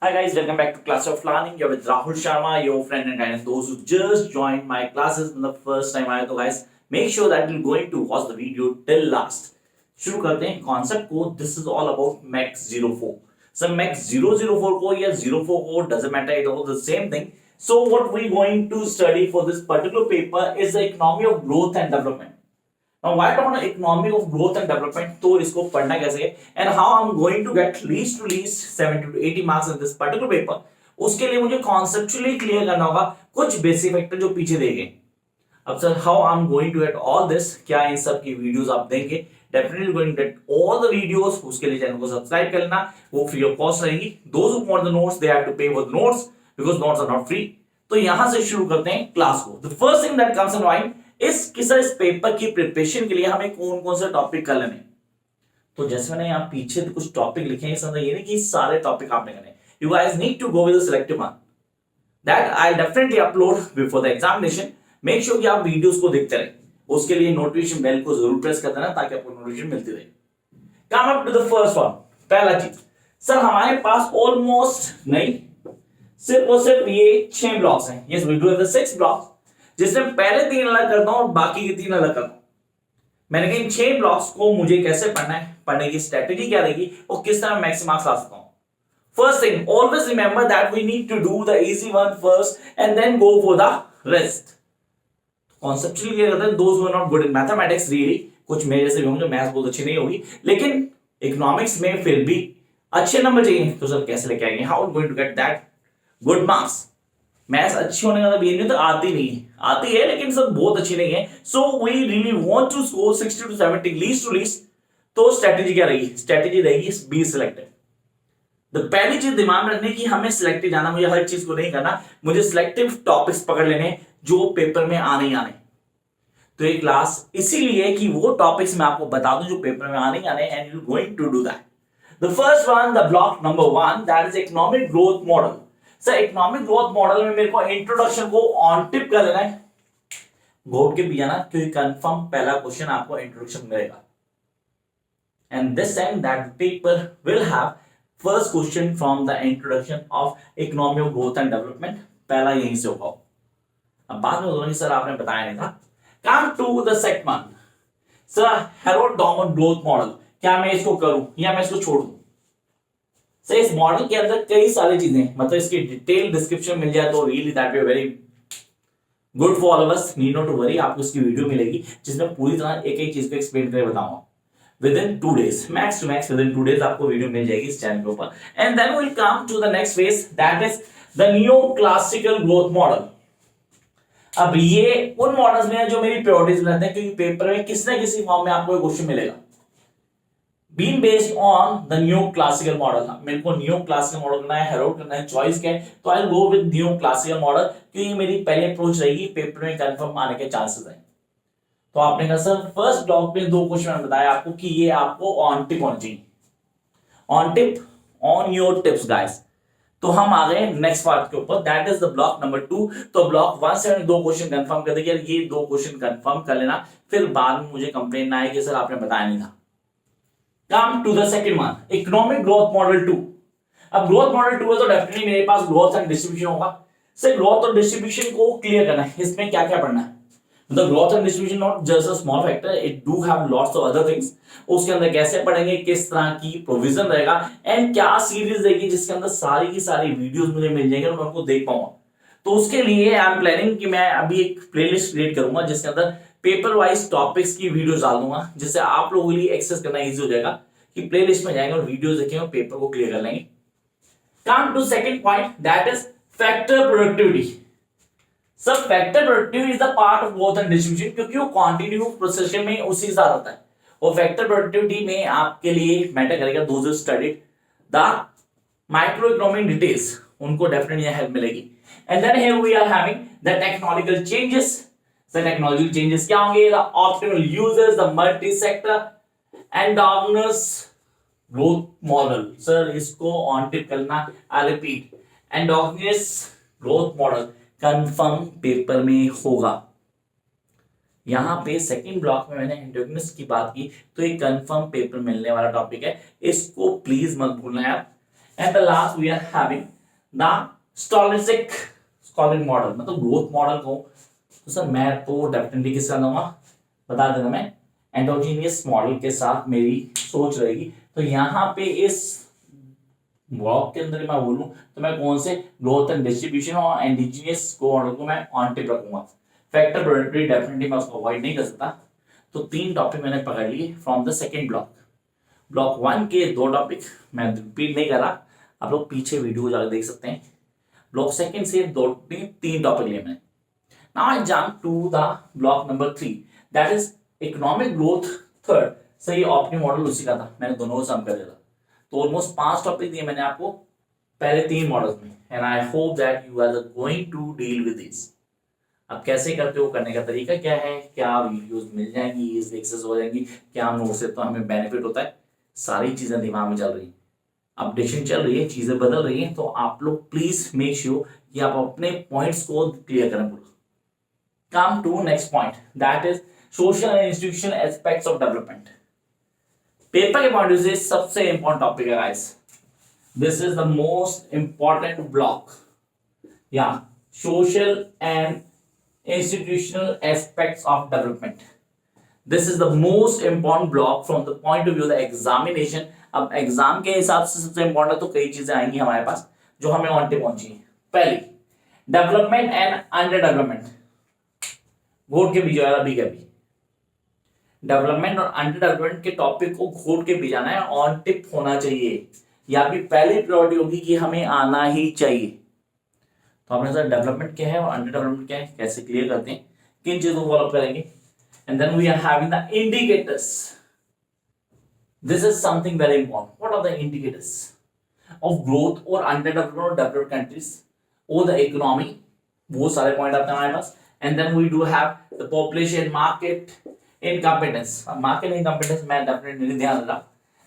Hi guys, welcome back to Class of Learning. You're with Rahul Sharma, your friend and guidance. Those who just joined my classes in the first time आए तो guys, make sure that you're going to watch the video till last. शुरू करते हैं concept को. This is all about MEC 04. So MEC 004 को या 04 को doesn't matter, it all the same thing. So what we going to study for this particular paper is the economy of growth and development. Now why talk about economy of growth and development? तो इसको पढ़ना कैसे है and how I'm going to get least to least 70 to 80 marks in this particular paper. उसके लिए मुझे conceptually clear करना होगा कुछ basic factor जो पीछे दे गए. अब sir how I'm going to get all this, क्या इन सब की वीडियोस आप देंगे? Definitely going to get all the videos. उसके लिए चैनल को सब्सक्राइब करना, वो फ्री ऑफ कॉस्ट रहेगी. Those who want the notes they have to pay for the notes because notes are not free. तो यहां से शुरू करते हैं क्लास को. The first thing that comes in mind इस पेपर की प्रिपरेशन के लिए हमें कौन कौन से टॉपिक कर लेने. तो जैसे मैंने यहाँ पीछे कुछ टॉपिक लिखे हैं, समझ ये नहीं कि सारे टॉपिक आपने करने. You guys need to go with the selective one that I definitely upload before the examination. Make sure कि आप वीडियोस को देखते रहें. उसके लिए नोटिफिकेशन बेल को जरूर प्रेस कर देना ताकि आपको नोटिफिकेशन मिलती रहे. Come up to the first one. पहला चीज सर हमारे पास ऑलमोस्ट नहीं सिर्फ और सिर्फ ये 6 ब्लॉक्स हैं. Yes we do have the 6 blocks जिसमें पहले 3 अलग करता हूं और बाकी के 3 अलग करता हूं. मैंने कहा इन 6 ब्लॉक्स को मुझे कैसे पढ़ना है, पढ़ने की स्ट्रेटेजी क्या रहेगी और किस तरह मैक्सिमम मार्क्स ला सकता हूं. First thing always remember that we need to do the easy one first and then go for the rest. Conceptually क्या करते हैं those who are not good in mathematics really, कुछ मेरे जैसे भी होंगे मैथ्स बहुत अच्छी नहीं होगी लेकिन इकोनॉमिक्स में फिर भी अच्छे नंबर चाहिए. तो सर कैसे लेके आएंगे, how going to get that good marks. Maths अच्छी होने का मतलब ये नहीं तो आती नहीं है, आती है लेकिन सब बहुत अच्छी नहीं है. So we really want to score 60 to 70 least to least. तो स्ट्रेटेजी क्या रहेगी, स्ट्रेटेजी रहेगी बी सिलेक्टेड. तो पहली चीज दिमाग में रखने की हमें सिलेक्टिव जाना, मुझे हर चीज को नहीं करना, मुझे सिलेक्टिव टॉपिक्स पकड़ लेने जो पेपर में आने ही आने. तो ये क्लास इसीलिए कि वो टॉपिक्स मैं आपको बता दूं जो पेपर में आने ही आने and you going to do that. The first one the block number 1 that is economic growth model. Sir economic growth model में मेरे को इंट्रोडक्शन को ऑन टिप कर लेना है, घोट के भी जाना क्योंकि कंफर्म पहला क्वेश्चन आपको इंट्रोडक्शन मिलेगा. And this time that paper will have first question from the introduction of economy of growth and development. पहला यहीं से होगा. अब बात में बोलूंगी सर आपने बताया नहीं था. Come to the second one sir Harrod Domar growth model. क्या मैं इसको करूं या मैं इसको छोड़ दूं. सर इस मॉडल के अंदर कई सारी चीजें, मतलब इसकी डिटेल डिस्क्रिप्शन मिल जाए तो really that be very good for all of us. Need not to worry, आपको इसकी वीडियो मिलेगी जिसमें पूरी तरह एक एक चीज को एक्सप्लेन करके बताऊंगा. Within 2 days max to max, within 2 days आपको वीडियो मिल जाएगी इस चैनल के ऊपर. And then we will come to the next phase that is the new classical growth model. अब ये उन मॉडल्स में है जो मेरी प्रायोरिटीज रहते हैं क्योंकि पेपर में किसी ना किसी फॉर्म में आपको क्वेश्चन मिलेगा. Being based on the new classical model. मेरे को न्यू क्लासिकल मॉडल करना है, हेरोल्ड करना है, चॉइस क्या है तो आई will go with new classical model क्योंकि मेरी पहली अप्रोच रहेगी, पेपर में कंफर्म आने के चांसेस हैं. तो आपने कहा सर फर्स्ट ब्लॉक में 2 क्वेश्चन मैंने बताया आपको कि ये आपको ऑन टिप होना चाहिए. On tip on your tips guys. तो हम आ गए नेक्स्ट पार्ट के ऊपर that is the block number 2. तो ब्लॉक 1 से 2 क्वेश्चन कंफर्म कर देंगे. ये 2 क्वेश्चन कंफर्म कर लेना, फिर बाद में मुझे कंप्लेन ना आए कि सर आपने बताया नहीं था. Come to the second one, economic growth model 2. अब growth model 2 है तो डेफिनेटली मेरे पास growth and distribution होगा. सिर्फ growth और distribution को क्लियर करना है. इसमें क्या क्या पढ़ना है, मतलब growth and distribution not just a small factor, it do have lots of other things. उसके अंदर कैसे पढ़ेंगे, किस तरह की प्रोविजन रहेगा एंड क्या सीरीज रहेगी जिसके अंदर सारी की सारी वीडियोस मुझे मिल जाएंगे और मैं उनको देख पाऊंगा. तो उसके लिए आई एम प्लानिंग कि मैं अभी एक प्लेलिस्ट क्रिएट करूंगा जिसके अंदर पेपर वाइज टॉपिक्स की वीडियोस डाल दूंगा जिससे आप लोगों के लिए एक्सेस करना इजी हो जाएगा कि प्लेलिस्ट में जाएंगे और वीडियोस देखेंगे और पेपर को क्लियर कर लेंगे. Come to second point that is factor productivity. सब factor productivity is the part of growth and distribution क्योंकि वो कंटिन्यू प्रोसेशन में उसी साथ आता है. और फैक्टर प्रोडक्टिविटी में आपके लिए मैटर करेगा those who studied the micro economic details, उनको डेफिनेटली हेल्प मिलेगी. And then here we are having the technological changes. Technological changes क्या होंगे, the optimal users, the multi sector endogenous growth model. Sir इसको on tip करना, I repeat endogenous growth model confirm paper में होगा. यहां पे second block में मैंने एंडोगेनस की बात की तो एक कंफर्म पेपर मिलने वाला टॉपिक है, इसको प्लीज मत भूलना यार. And the last we are having the stylistic model, मतलब ग्रोथ मॉडल को तो सर मैं तो डेफिनेटली किसका दूंगा, बता देना, मैं एंडोजीनियस मॉडल के साथ मेरी सोच रहेगी। तो यहाँ पे इस ब्लॉक के अंदर मैं बोलूं तो मैं कौन से ग्रोथ एंड डिस्ट्रीब्यूशन और एंडोजीनियस मॉडल को मैं ऑन टिप रखूंगा। फैक्टर प्रोडक्टिविटी डेफिनेटली मैं उसको अवॉइड नहीं कर सकता। तो 3 टॉपिक मैंने पकड़ लिए from the second block. Block 1 के 2 टॉपिक मैं रिपीट नहीं कर रहा, आप लोग पीछे वीडियो जाकर देख सकते हैं। ब्लॉक सेकेंड से 3 टॉपिक लिए मैंने। Now I jump to the block number 3, that is economic growth third। सही ऑप्टिमम मॉडल उसी का था, मैंने दोनों को सम कर दिया था। तो ऑलमोस्ट 5 टॉपिक दिए मैंने आपको पहले 3 मॉडल्स में, and I hope that you are going to deal with this. अब कैसे करते हो, करने का तरीका क्या है, क्या वीडियोस मिल जाएंगी, इस एक्सेस हो जाएंगी, क्या नोट से तो हमें बेनिफिट होता है, सारी चीजें दिमाग में चल रही, अपडेशन चल रही है, चीजें बदल रही हैं। तो आप लोग प्लीज मेक श्योर कि आप अपने पॉइंट्स को क्लियर करें पूरा। Come to next point, that is social and institutional aspects of development। Paper के पॉइंट से सबसे इंपॉर्टेंट टॉपिक है guys, this is the most important block, या social and institutional aspects of development. This is the most important block from the point of view the examination. अब exam के हिसाब से सबसे इंपॉर्टेंट, तो कई चीजें आएंगी हमारे पास जो हमें ऑन टिप पहुंची है। पहली, डेवलपमेंट एंड अंडर डेवलपमेंट, घोट के बीच वाला बी का बी, डेवलपमेंट और अंडर डेवलपमेंट के टॉपिक को घोट के बीच आना है, ऑन टिप होना चाहिए, या आपकी पहली प्रायोरिटी होगी कि हमें आना ही चाहिए। तो आपने सर डेवलपमेंट क्या है और अंडर डेवलपमेंट क्या है, कैसे क्लियर करते हैं, किन चीजों को फॉलो करेंगे। And then we are having the indicators, this is something very important. What are the indicators of growth और अंडर डेवलपमेंट और डेवलप्ड कंट्रीज और द इकोनॉमी, वो सारे पॉइंट आते हैं हमारे पास। And then we do have the population, market incompetence। अब market incompetence मैं definitely नहीं ध्यान रहा,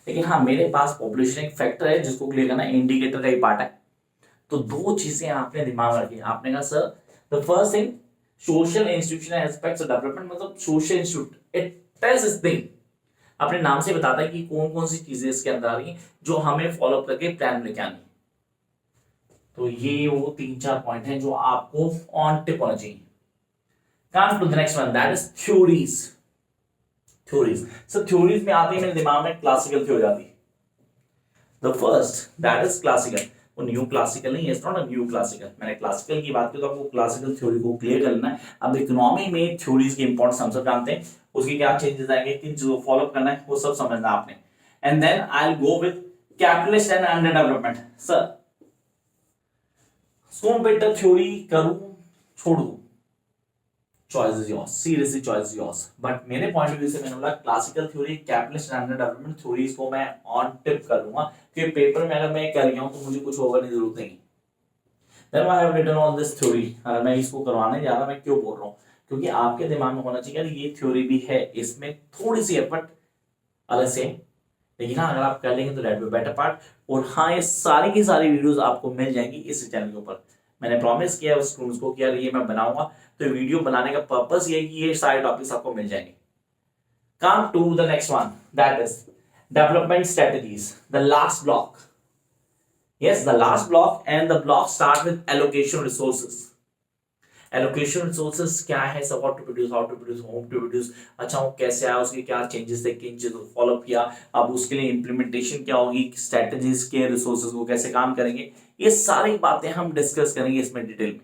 लेकिन हाँ मेरे पास population एक फैक्टर है जिसको क्लियर करना इंडिकेटर का ही पार्ट है। तो 2 चीजें आपने दिमाग में रखी। आपने कहा sir the first thing social institutional aspects of development, मतलब social institute it is this thing, अपने नाम से बताता है कि कौन कौन सी चीजें इसके अंदर आ रही हैं जो हमें फॉलो करके प्लान लेके आनी। तो ये वो 3-4 पॉइंट हैं जो आपको ऑन टिप होना चाहिए। Come to the next one, that is theories। theories, so theories में आते ही मेरे दिमाग में क्लासिकल थ्योरी आती है। The first, that is classical। वो न्यू क्लासिकल नहीं है, it's not a new classical। मैंने क्लासिकल की बात की तो आपको क्लासिकल थ्योरी को क्लियर करना है। अब इकोनॉमी में थ्योरीज की इंपॉर्टेंस हम सब जानते हैं, उसकी क्या चेंजेस आएंगे, किन चीजों को फॉलो करना है, वो सब समझना आपने। And then I will go with capitalist and under development. Sir कौन बेटर थ्योरी करूं छोड़ दूं, choice is yours, seriously choice is yours. But मेरे पॉइंट ऑफ व्यू से मैंने बोला classical theory, capitalist and under development theories को मैं ऑन टिप कर लूंगा, क्योंकि पेपर में अगर मैं कर गया हूं तो मुझे कुछ होगा नहीं, जरूरत नहीं। Then I have written on this theory. अगर मैं इसको करवाने जा रहा, मैं क्यों बोल रहा हूं, क्योंकि आपके दिमाग में होना चाहिए ये थ्योरी भी है, इसमें थोड़ी सी एफर्ट अलग से, लेकिन हाँ अगर आप कर लेंगे तो दैट बी बेटर पार्ट। और हाँ ये सारी की सारी वीडियोस आपको मिल जाएंगी इस चैनल के ऊपर। मैंने प्रॉमिस किया है उस स्टूडेंट्स को कि यार ये मैं बनाऊंगा, तो वीडियो बनाने का पर्पस ये है कि ये सारे टॉपिक्स आपको मिल जाएंगे। Come to the next one, that is development strategies, the last block. Yes, the last block, and the block start with allocation resources. Allocation resources क्या है, सब how to produce, home to produce, अच्छा वो कैसे आया, उसके क्या changes थे, किन चीजों को फॉलो किया, अब उसके लिए इंप्लीमेंटेशन क्या होगी, स्ट्रेटजीज के रिसोर्सेज को कैसे काम करेंगे, ये सारी बातें हम डिस्कस करेंगे इसमें डिटेल में।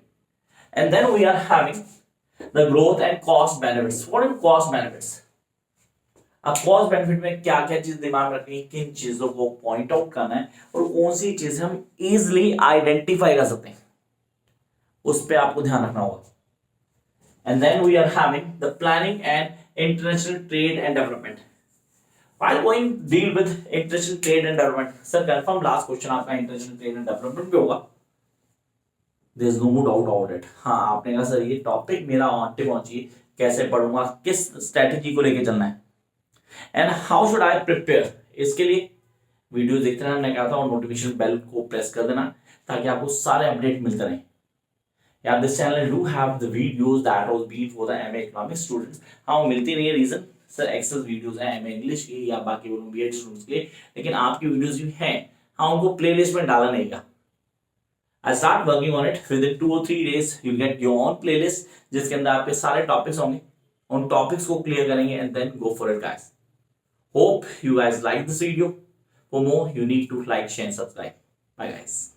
And then we are having the growth and cost benefits. What are cost benefits? अब कॉस्ट बेनिफिट में क्या क्या चीज दिमाग में रखनी है, किन चीजों को पॉइंट आउट करना है और कौन सी चीजें हम इजिली आइडेंटिफाई कर सकते हैं, उस पर आपको ध्यान रखना होगा। And then we are having the planning and international trade and development. While going deal with international trade and development, sir confirm last question आपका international trade and development पे होगा, there is no doubt about it। हाँ आपने कहा sir ये topic मेरा on tip पहुंची, कैसे पढ़ूंगा, किस स्ट्रेटेजी को लेके चलना है, and how should I prepare, इसके लिए वीडियो देखते रहना, मैंने कहा था, और नोटिफिकेशन बेल को प्रेस कर देना ताकि आपको सारे अपडेट मिलते रहें। यार this channel do have the videos that was been for the MA economics students. हाँ वो मिलती नहीं है, रीजन सर एक्सेस वीडियोस हैं एमए इंग्लिश की या बाकी बोलूं बीएड स्टूडेंट्स के, लेकिन आपकी वीडियोस भी हैं हाँ उनको प्ले लिस्ट में डाला नहीं गया। I start working on it within 2 or 3 days. You'll get your own playlist जिसके अंदर आपके सारे टॉपिक्स होंगे, उन टॉपिक्स को क्लियर करेंगे and then go for it guys. Hope you guys like this video. For more you need to like, share and subscribe. Bye guys.